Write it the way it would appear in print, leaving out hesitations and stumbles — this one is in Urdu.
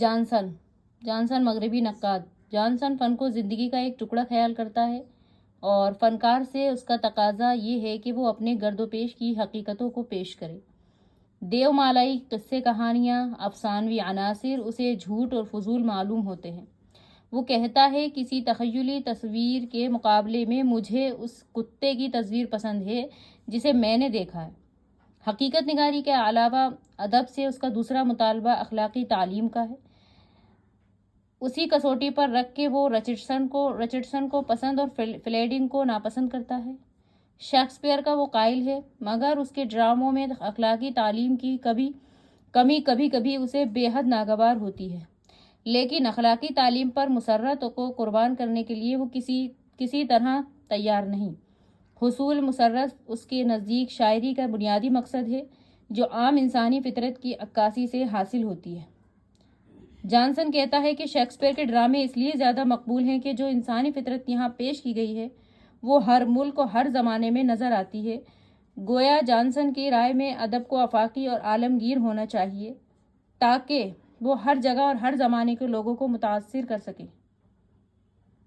جانسن مغربی نقاد۔ جانسن فن کو زندگی کا ایک ٹکڑا خیال کرتا ہے اور فنکار سے اس کا تقاضا یہ ہے کہ وہ اپنے گرد و پیش کی حقیقتوں کو پیش کرے۔ دیو مالائی قصے کہانیاں افسانوی عناصر اسے جھوٹ اور فضول معلوم ہوتے ہیں۔ وہ کہتا ہے کسی تخیلی تصویر کے مقابلے میں مجھے اس کتے کی تصویر پسند ہے جسے میں نے دیکھا ہے۔ حقیقت نگاری کے علاوہ ادب سے اس کا دوسرا مطالبہ اخلاقی تعلیم کا ہے۔ اسی کسوٹی پر رکھ کے وہ رچرڈسن کو پسند اور فلیڈنگ کو ناپسند کرتا ہے۔ شیکسپیئر کا وہ قائل ہے، مگر اس کے ڈراموں میں اخلاقی تعلیم کی کبھی اسے بے حد ناگوار ہوتی ہے، لیکن اخلاقی تعلیم پر مسرت کو قربان کرنے کے لیے وہ کسی طرح تیار نہیں۔ حصول مسرت اس کے نزدیک شاعری کا بنیادی مقصد ہے، جو عام انسانی فطرت کی عکاسی سے حاصل ہوتی ہے۔ جانسن کہتا ہے کہ شیکسپیئر کے ڈرامے اس لیے زیادہ مقبول ہیں کہ جو انسانی فطرت یہاں پیش کی گئی ہے وہ ہر ملک و ہر زمانے میں نظر آتی ہے۔ گویا جانسن کی رائے میں ادب کو آفاقی اور عالمگیر ہونا چاہیے تاکہ وہ ہر جگہ اور ہر زمانے کے لوگوں کو متاثر کر سکے۔